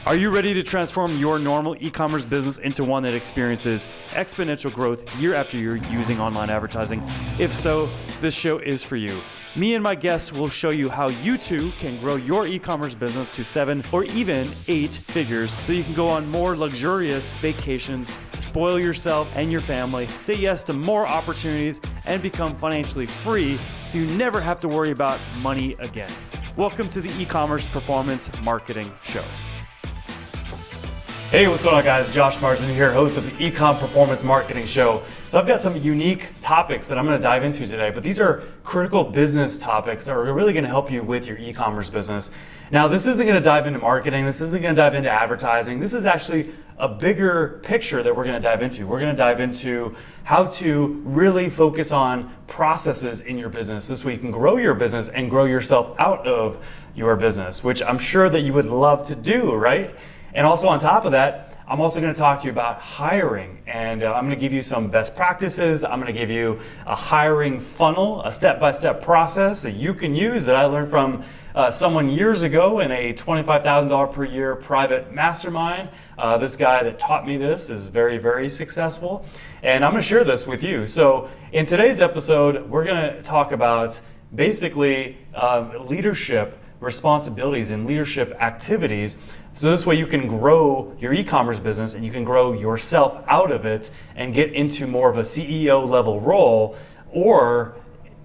Are you ready to transform your normal e-commerce business into one that experiences exponential growth year after year using online advertising? If so, this show is for you. Me and my guests will show you how you too can grow your e-commerce business to 7 or even 8 figures so you can go on more luxurious vacations, spoil yourself and your family, say yes to more opportunities, and become financially free so you never have to worry about money again. Welcome to the E-commerce Performance Marketing Show. Hey, what's going on, guys? Josh Marsden here, host of the E-com Performance Marketing Show. So I've got some unique topics that I'm going to dive into today, but these are critical business topics that are really going to help you with your e-commerce business. Now, this isn't going to dive into marketing. This isn't going to dive into advertising. This is actually a bigger picture that we're going to dive into. We're going to dive into how to really focus on processes in your business. This way you can grow your business and grow yourself out of your business, which I'm sure that you would love to do, right? And also on top of that, I'm also going to talk to you about hiring, and I'm going to give you some best practices. I'm going to give you a hiring funnel, a step-by-step process that you can use that I learned from someone years ago in a $25,000 per year private mastermind. This guy that taught me this is very, very successful, and I'm going to share this with you. So in today's episode, we're going to talk about basically leadership responsibilities and leadership activities. So this way you can grow your e-commerce business and you can grow yourself out of it and get into more of a CEO level role, or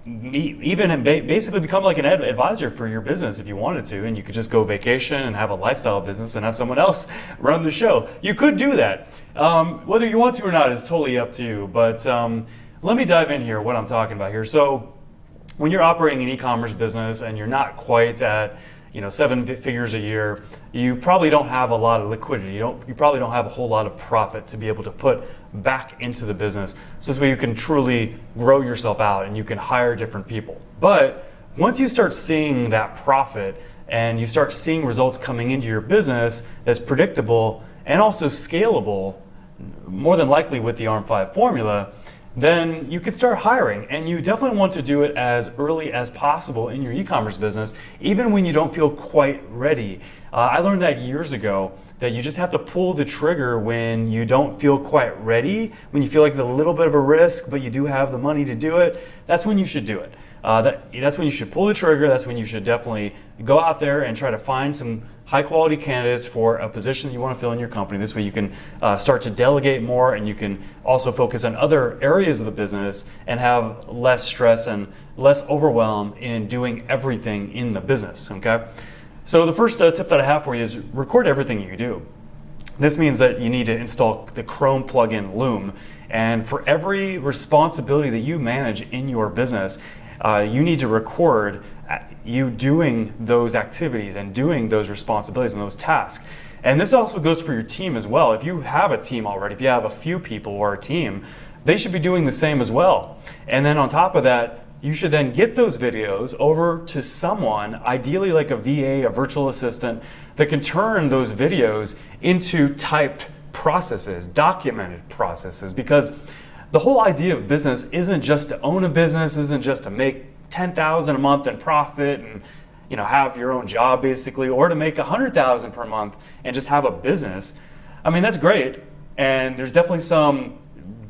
even basically become like an advisor for your business if you wanted to, and you could just go vacation and have a lifestyle business and have someone else run the show. You could do that. Whether you want to or not is totally up to you, but let me dive in here what I'm talking about here. So when you're operating an e-commerce business and you're not quite at 7 figures a year, you probably don't have a lot of liquidity. You probably don't have a whole lot of profit to be able to put back into the business. So this way you can truly grow yourself out and you can hire different people. But once you start seeing that profit and you start seeing results coming into your business that's predictable and also scalable, more than likely with the ARM5 formula, then you can start hiring, and you definitely want to do it as early as possible in your e-commerce business, even when you don't feel quite ready. I learned that years ago, that you just have to pull the trigger when you don't feel quite ready, when you feel like it's a little bit of a risk, but you do have the money to do it. That's when you should do it. That's when you should pull the trigger. That's when you should definitely go out there and try to find some high quality candidates for a position that you want to fill in your company. This way you can start to delegate more, and you can also focus on other areas of the business and have less stress and less overwhelm in doing everything in the business, okay? So the first tip that I have for you is record everything you do. This means that you need to install the Chrome plugin Loom, and for every responsibility that you manage in your business, you need to record you doing those activities and doing those responsibilities and those tasks. And this also goes for your team as well. If you have a team already, if you have a few people or a team, they should be doing the same as well. And then on top of that, you should then get those videos over to someone, ideally like a VA, a virtual assistant, that can turn those videos into typed processes, documented processes, because the whole idea of business isn't just to own a business, isn't just to make $10,000 a month in profit and have your own job basically, or to make $100,000 per month and just have a business. I mean, that's great, and there's definitely some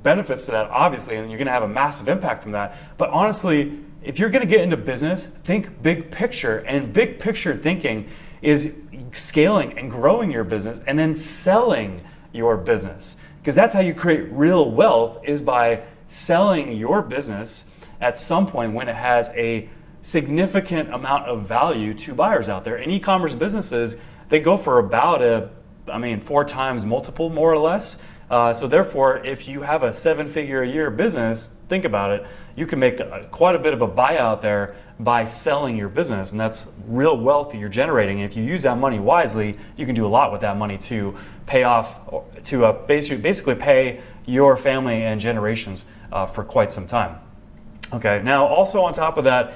benefits to that, obviously, and you're going to have a massive impact from that. But honestly, if you're going to get into business, think big picture, and big picture thinking is scaling and growing your business and then selling your business, because that's how you create real wealth, is by selling your business at some point when it has a significant amount of value to buyers out there. And e-commerce businesses, they go for about 4 times multiple, more or less. So therefore, if you have a 7-figure a year business, think about it, you can make quite a bit of a buyout there by selling your business, and that's real wealth that you're generating. And if you use that money wisely, you can do a lot with that money to pay off, to basically pay your family and generations for quite some time. Okay, now also on top of that,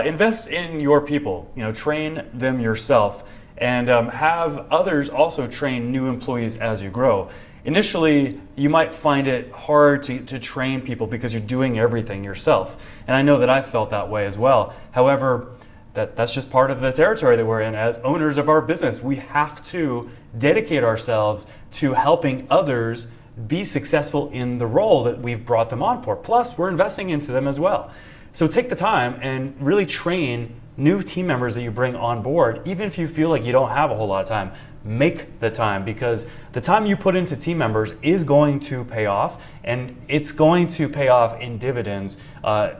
invest in your people. Train them yourself, and have others also train new employees as you grow. Initially, you might find it hard to train people because you're doing everything yourself. And I know that I felt that way as well. However, that's just part of the territory that we're in as owners of our business. We have to dedicate ourselves to helping others be successful in the role that we've brought them on for. Plus, we're investing into them as well. So take the time and really train new team members that you bring on board, even if you feel like you don't have a whole lot of time. Make the time, because the time you put into team members is going to pay off, and it's going to pay off in dividends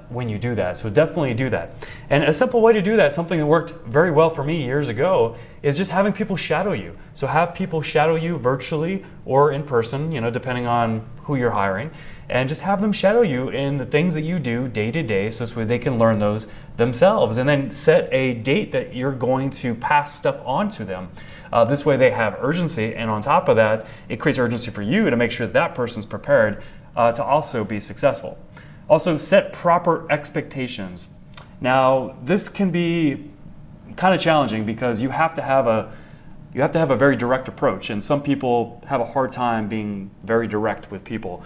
when you do that. So definitely do that. And a simple way to do that, something that worked very well for me years ago, is just having people shadow you. So have people shadow you virtually or in person, depending on who you're hiring, and just have them shadow you in the things that you do day to day, so this way they can learn those themselves. And then set a date that you're going to pass stuff on to them. This way they have urgency, and on top of that, it creates urgency for you to make sure that person's prepared to also be successful. Also, set proper expectations. Now, this can be kind of challenging because you have to have a very direct approach, and some people have a hard time being very direct with people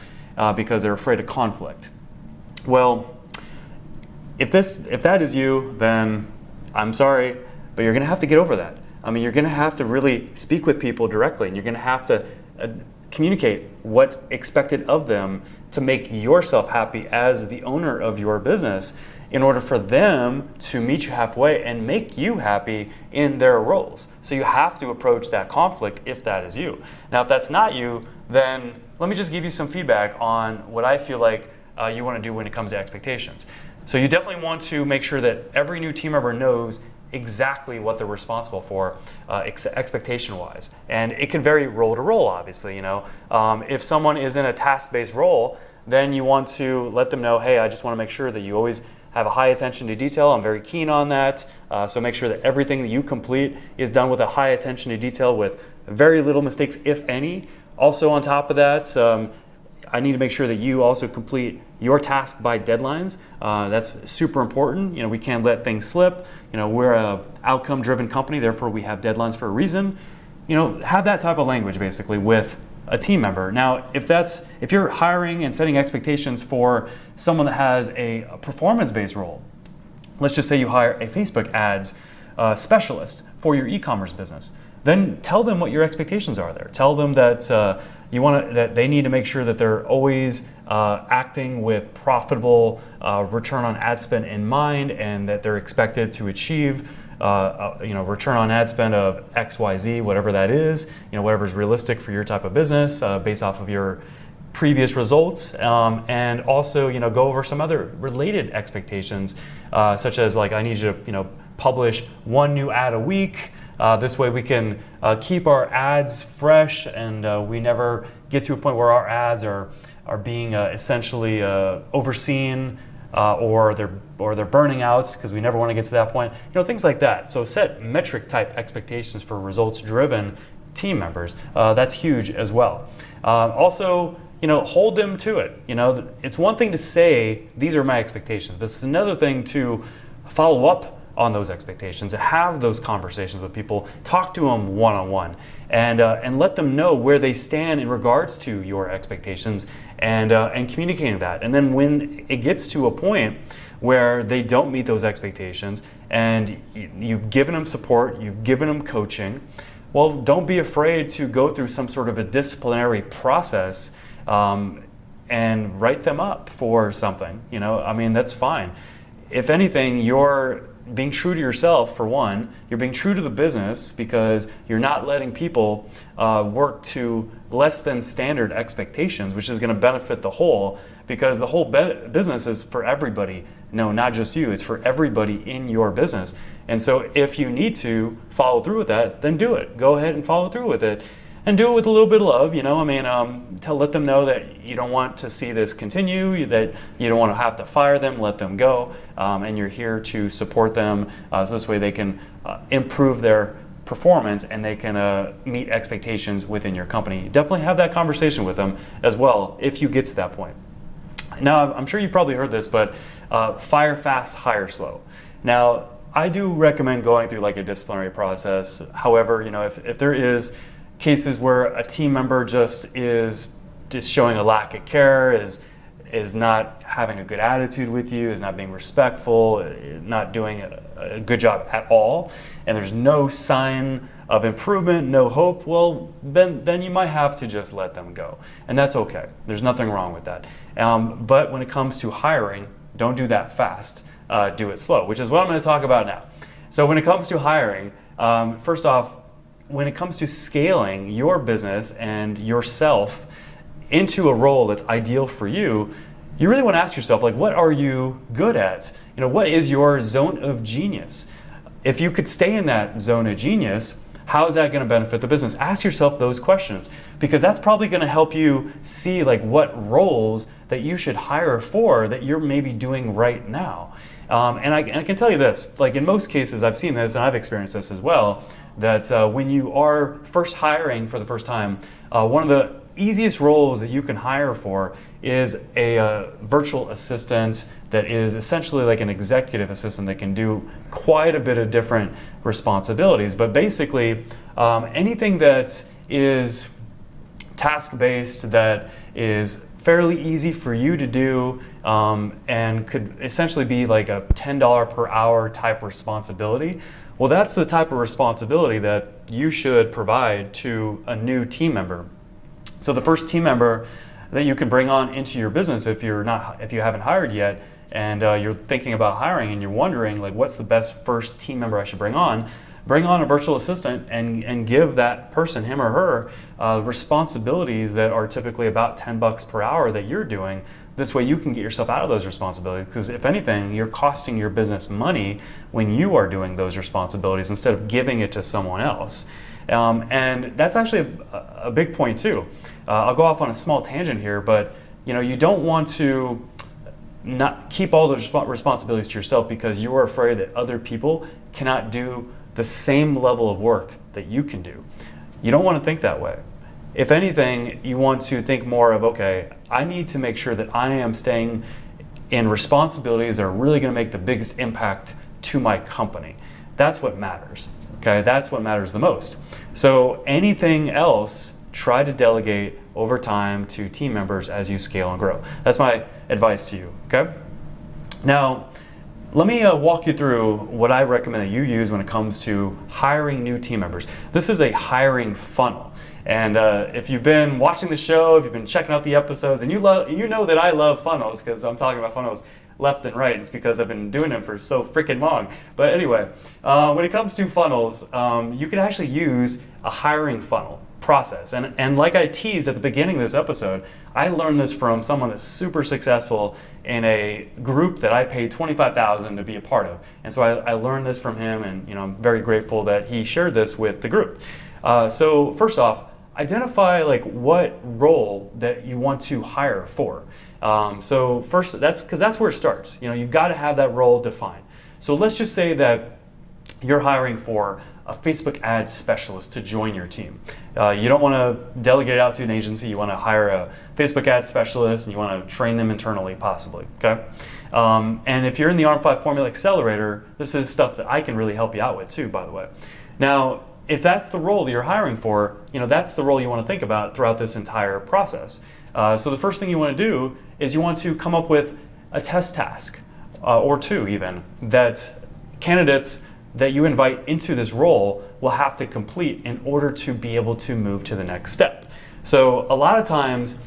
because they're afraid of conflict. Well, if that is you, then I'm sorry, but you're going to have to get over that. You're going to have to really speak with people directly, and you're going to have to communicate what's expected of them to make yourself happy as the owner of your business, in order for them to meet you halfway and make you happy in their roles. So you have to approach that conflict if that is you. Now, if that's not you, then let me just give you some feedback on what I feel like you want to do when it comes to expectations. So you definitely want to make sure that every new team member knows exactly what they're responsible for expectation-wise. And it can vary role to role, obviously. If someone is in a task-based role, then you want to let them know, hey, I just want to make sure that you always have a high attention to detail. I'm very keen on that. So make sure that everything that you complete is done with a high attention to detail with very little mistakes, if any. Also on top of that, I need to make sure that you also complete your task by deadlines. That's super important. We can't let things slip. We're a outcome-driven company, therefore we have deadlines for a reason. Have that type of language basically with a team member. Now, if you're hiring and setting expectations for someone that has a performance-based role, let's just say you hire a Facebook ads specialist for your e-commerce business, then tell them what your expectations are there. Tell them that that they need to make sure that they're always acting with profitable return on ad spend in mind, and that they're expected to achieve return on ad spend of XYZ, whatever that is, whatever is realistic for your type of business based off of your previous results, and also go over some other related expectations, such as like, I need you to publish one new ad a week. This way we can keep our ads fresh, and we never get to a point where our ads are being essentially overseen, or they're burning out, because we never want to get to that point. Things like that. So set metric type expectations for results driven team members. That's huge as well. Also, hold them to it. It's one thing to say these are my expectations, but it's another thing to follow up on those expectations, and have those conversations with people, talk to them one-on-one, and let them know where they stand in regards to your expectations, and communicating that. And then when it gets to a point where they don't meet those expectations, and you've given them support, you've given them coaching, well, don't be afraid to go through some sort of a disciplinary process and write them up for something. That's fine. If anything, you're being true to yourself, for one. You're being true to the business, because you're not letting people work to less than standard expectations, which is going to benefit the whole, because the whole business is for everybody. No, not just you. It's for everybody in your business. And so if you need to follow through with that, then do it. Go ahead and follow through with it. And do it with a little bit of love, to let them know that you don't want to see this continue, that you don't want to have to fire them, let them go, and you're here to support them, so this way they can improve their performance, and they can meet expectations within your company. Definitely have that conversation with them as well if you get to that point. Now, I'm sure you've probably heard this, but fire fast, hire slow. Now, I do recommend going through like a disciplinary process. However, if there is cases where a team member is showing a lack of care, is not having a good attitude with you, is not being respectful, not doing a good job at all, and there's no sign of improvement, no hope, well, then you might have to just let them go. And that's okay. There's nothing wrong with that. But when it comes to hiring, don't do that fast. Do it slow, which is what I'm going to talk about now. So when it comes to hiring, first off, when it comes to scaling your business and yourself into a role that's ideal for you, you really want to ask yourself, like, what are you good at? What is your zone of genius? If you could stay in that zone of genius, how is that going to benefit the business? Ask yourself those questions, because that's probably going to help you see like what roles that you should hire for that you're maybe doing right now. And I can tell you this, like in most cases, I've seen this and I've experienced this as well, that when you are first hiring for the first time, one of the easiest roles that you can hire for is a virtual assistant that is essentially like an executive assistant that can do quite a bit of different responsibilities. But basically, anything that is task-based, that is fairly easy for you to do, and could essentially be like a $10 per hour type responsibility, well, that's the type of responsibility that you should provide to a new team member. So the first team member that you can bring on into your business, if you haven't hired yet, and you're thinking about hiring and you're wondering like what's the best first team member I should bring on a virtual assistant and give that person, him or her, responsibilities that are typically about $10 per hour that you're doing. This way you can get yourself out of those responsibilities, because if anything, you're costing your business money when you are doing those responsibilities instead of giving it to someone else. And that's actually a big point too. I'll go off on a small tangent here, but you don't want to not keep all those responsibilities to yourself because you are afraid that other people cannot do the same level of work that you can do. You don't want to think that way. If anything, you want to think more of, okay, I need to make sure that I am staying in responsibilities that are really going to make the biggest impact to my company. That's what matters. Okay, that's what matters the most. So anything else, try to delegate over time to team members as you scale and grow. That's my advice to you. Okay. Now, let me walk you through what I recommend that you use when it comes to hiring new team members. This is a hiring funnel. And if you've been watching the show, if you've been checking out the episodes, and you know that I love funnels because I'm talking about funnels left and right. It's because I've been doing them for so freaking long. But anyway, when it comes to funnels, you can actually use a hiring funnel process. And like I teased at the beginning of this episode, I learned this from someone that's super successful in a group that I paid $25,000 to be a part of. And so I learned this from him, and I'm very grateful that he shared this with the group. So first off, identify like what role that you want to hire for. So first, that's where it starts. You've got to have that role defined. So let's just say that you're hiring for a Facebook ad specialist to join your team. You don't want to delegate it out to an agency. You want to hire a Facebook ad specialist and you want to train them internally, possibly. Okay. And if you're in the ARM5 Formula Accelerator, this is stuff that I can really help you out with too, by the way. Now, if that's the role that you're hiring for, that's the role you want to think about throughout this entire process. So the first thing you want to do is you want to come up with a test task, or two even, that candidates that you invite into this role will have to complete in order to be able to move to the next step. So a lot of times,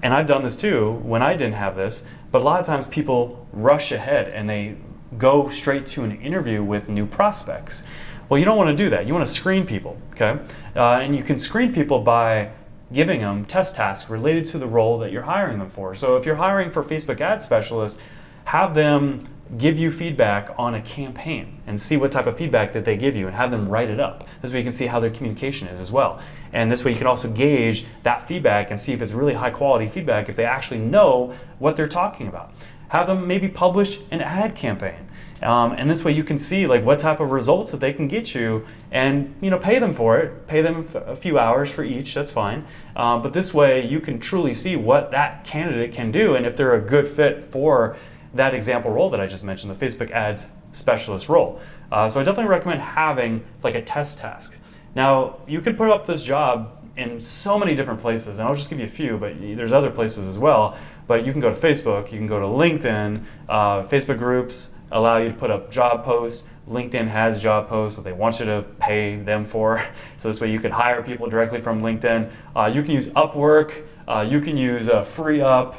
and I've done this too when I didn't have this, but a lot of times people rush ahead and they go straight to an interview with new prospects. Well, you don't want to do that. You want to screen people, okay? And you can screen people by giving them test tasks related to the role that you're hiring them for. So if you're hiring for Facebook ad specialist, have them give you feedback on a campaign and see what type of feedback that they give you and have them write it up. This way you can see how their communication is as well. And this way you can also gauge that feedback and see if it's really high quality feedback, if they actually know what they're talking about. Have them maybe publish an ad campaign. And this way you can see like what type of results that they can get you, and pay them for it. Pay them a few hours for each, that's fine. But this way you can truly see what that candidate can do and if they're a good fit for that example role that I just mentioned, the Facebook ads specialist role. So I definitely recommend having like a test task. Now you can put up this job in so many different places, and I'll just give you a few, but there's other places as well. But you can go to Facebook, you can go to LinkedIn, Facebook groups, allow you to put up job posts. LinkedIn has job posts that they want you to pay them for. So this way you can hire people directly from LinkedIn. You can use Upwork. You can use FreeUp.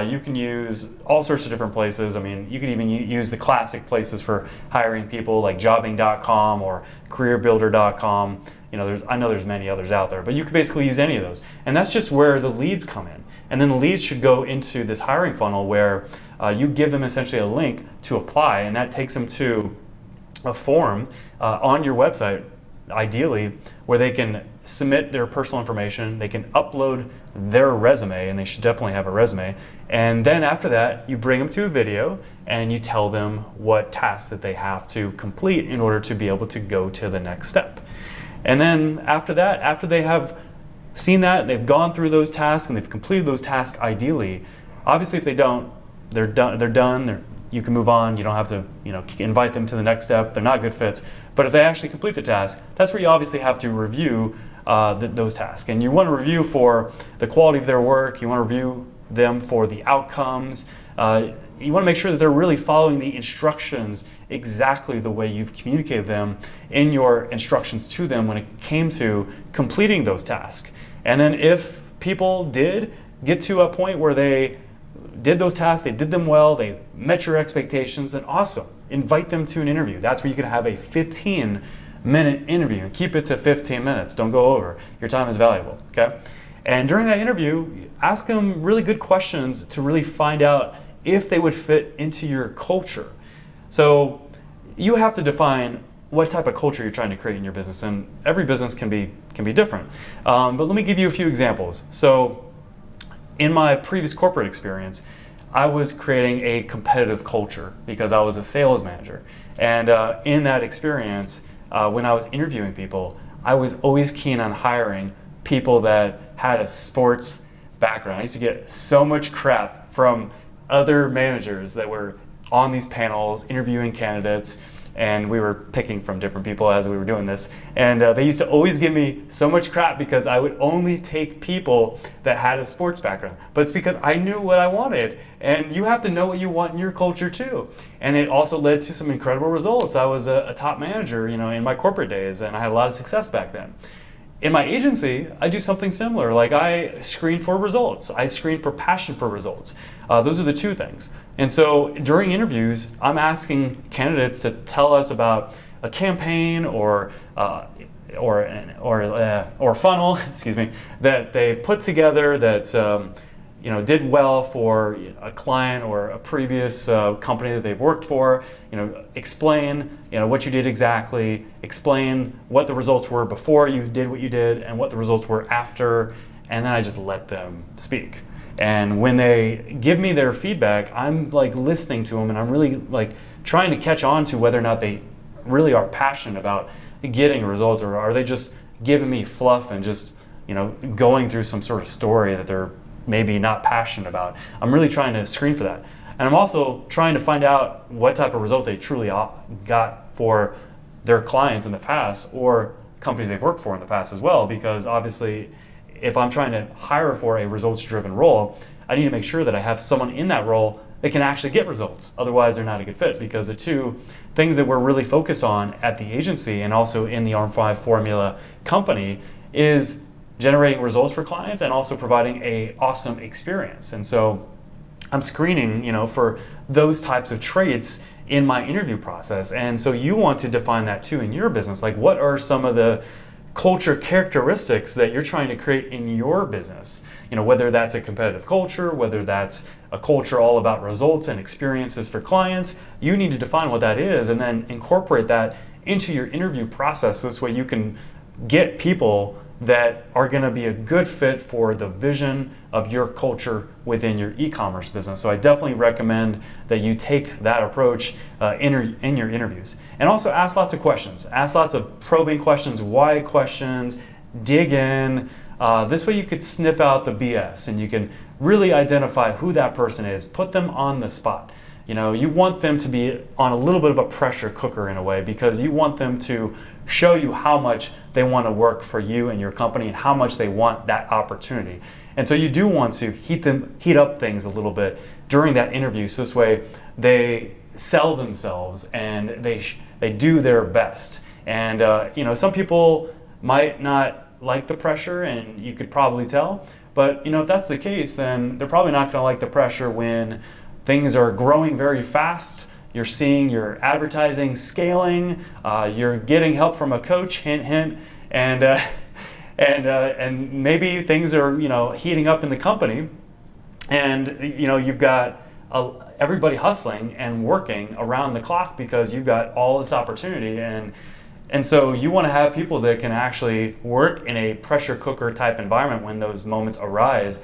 You can use all sorts of different places. I mean, you can even use the classic places for hiring people like jobbing.com or careerbuilder.com. I know there's many others out there, but you can basically use any of those. And that's just where the leads come in. And then the leads should go into this hiring funnel where you give them essentially a link to apply, and that takes them to a form on your website, ideally, where they can submit their personal information, they can upload their resume, and they should definitely have a resume. And then after that, you bring them to a video and you tell them what tasks that they have to complete in order to be able to go to the next step. And then after that, after they have seen that, they've gone through those tasks and they've completed those tasks ideally. Obviously, if they don't, they're done. You can move on. You don't have to, invite them to the next step. They're not good fits. But if they actually complete the task, that's where you obviously have to review those tasks. And you want to review for the quality of their work. You want to review them for the outcomes. You want to make sure that they're really following the instructions exactly the way you've communicated them in your instructions to them when it came to completing those tasks. And then if people did get to a point where they did those tasks, they did them well, they met your expectations, then awesome. Invite them to an interview. That's where you can have a 15-minute interview and keep it to 15 minutes. Don't go over. Your time is valuable, okay? And during that interview, ask them really good questions to really find out if they would fit into your culture. So you have to define what type of culture you're trying to create in your business, and every business can be different. But let me give you a few examples. So in my previous corporate experience, I was creating a competitive culture because I was a sales manager. And in that experience, when I was interviewing people, I was always keen on hiring people that had a sports background. I used to get so much crap from other managers that were on these panels interviewing candidates, and we were picking from different people as we were doing this. And they used to always give me so much crap because I would only take people that had a sports background. But it's because I knew what I wanted. And you have to know what you want in your culture too. And it also led to some incredible results. I was a top manager, in my corporate days, and I had a lot of success back then. In my agency, I do something similar. Like I screen for results. I screen for passion for results. Those are the two things. And so during interviews, I'm asking candidates to tell us about a campaign or funnel, excuse me, that they put together that did well for a client or a previous company that they've worked for. Explain what you did exactly. Explain what the results were before you did what you did and what the results were after. And then I just let them speak. And when they give me their feedback, I'm like listening to them, and I'm really like trying to catch on to whether or not they really are passionate about getting results, or are they just giving me fluff and just going through some sort of story that they're maybe not passionate about. I'm really trying to screen for that. And I'm also trying to find out what type of result they truly got for their clients in the past or companies they've worked for in the past as well, because obviously if I'm trying to hire for a results-driven role, I need to make sure that I have someone in that role that can actually get results. Otherwise, they're not a good fit, because the two things that we're really focused on at the agency and also in the ARM5 formula company is generating results for clients and also providing a awesome experience. And so I'm screening, for those types of traits in my interview process. And so you want to define that too in your business. Like, what are some of the culture characteristics that you're trying to create in your business? Whether that's a competitive culture, whether that's a culture all about results and experiences for clients, you need to define what that is and then incorporate that into your interview process. So this way you can get people that are going to be a good fit for the vision of your culture within your e-commerce business. So I definitely recommend that you take that approach in your interviews. And also ask lots of questions. Ask lots of probing questions, why questions, dig in. This way you could sniff out the BS and you can really identify who that person is, put them on the spot. You want them to be on a little bit of a pressure cooker in a way, because you want them to show you how much they want to work for you and your company and how much they want that opportunity. And so you do want to heat up things a little bit during that interview. So this way they sell themselves and they do their best. And some people might not like the pressure, and you could probably tell. But if that's the case, then they're probably not going to like the pressure when things are growing very fast. You're seeing your advertising scaling. You're getting help from a coach, hint, hint, and maybe things are heating up in the company, and you've got everybody hustling and working around the clock because you've got all this opportunity, and so you want to have people that can actually work in a pressure cooker type environment when those moments arise,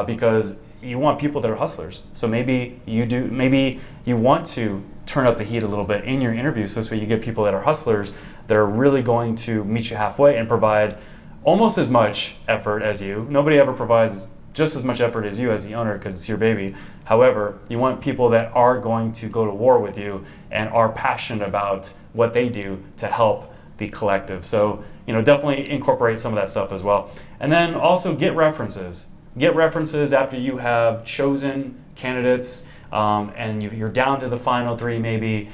because you want people that are hustlers. So maybe you want to turn up the heat a little bit in your interviews, so this way you get people that are hustlers that are really going to meet you halfway and provide almost as much effort as you. Nobody ever provides just as much effort as you as the owner because it's your baby. However, you want people that are going to go to war with you and are passionate about what they do to help the collective. So, definitely incorporate some of that stuff as well. And then also get references. Get references after you have chosen candidates and you're down to the final 3 maybe.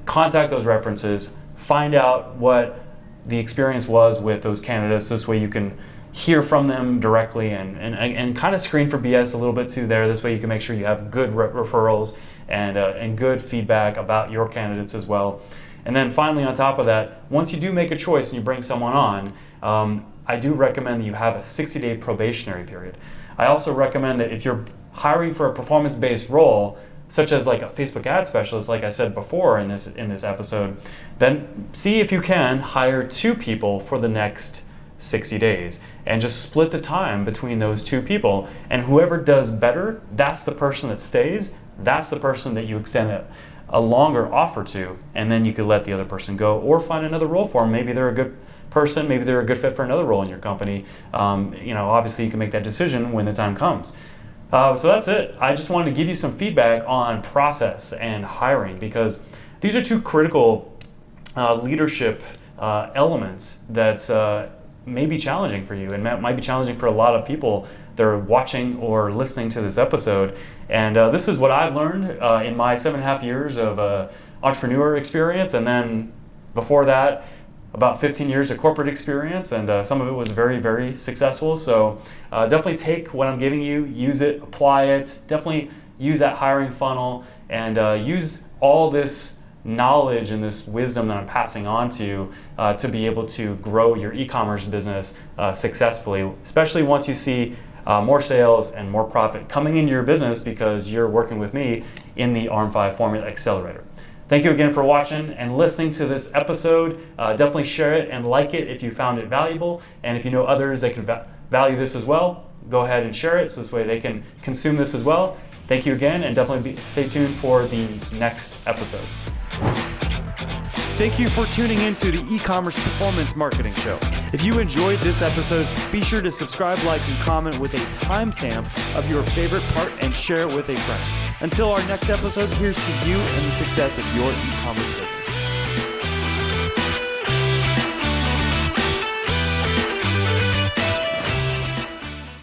Contact those references. Find out what the experience was with those candidates. This way you can hear from them directly and kind of screen for BS a little bit too there. This way you can make sure you have good referrals and good feedback about your candidates as well. And then finally, on top of that, once you do make a choice and you bring someone on, I do recommend that you have a 60-day probationary period. I also recommend that if you're hiring for a performance-based role, such as like a Facebook ad specialist, like I said before in this episode, then see if you can hire 2 people for the next 60 days and just split the time between those 2 people. And whoever does better, that's the person that stays. That's the person that you extend a longer offer to, and then you could let the other person go or find another role for them. Maybe they're a good person, maybe they're a good fit for another role in your company. Obviously you can make that decision when the time comes. So that's it. I just wanted to give you some feedback on process and hiring, because these are 2 critical leadership elements that may be challenging for you and might be challenging for a lot of people that are watching or listening to this episode. And this is what I've learned in my 7.5 years of entrepreneur experience, and then before that, about 15 years of corporate experience, and some of it was very, very successful. So definitely take what I'm giving you, use it, apply it, definitely use that hiring funnel, and use all this knowledge and this wisdom that I'm passing on to be able to grow your e-commerce business successfully, especially once you see more sales and more profit coming into your business because you're working with me in the ARM5 Formula Accelerator. Thank you again for watching and listening to this episode. Definitely share it and like it if you found it valuable. And if you know others that could value this as well, go ahead and share it so this way they can consume this as well. Thank you again, and definitely stay tuned for the next episode. Thank you for tuning into the e-commerce performance marketing show. If you enjoyed this episode, be sure to subscribe, like, and comment with a timestamp of your favorite part and share it with a friend. Until our next episode, here's to you and the success of your e-commerce business.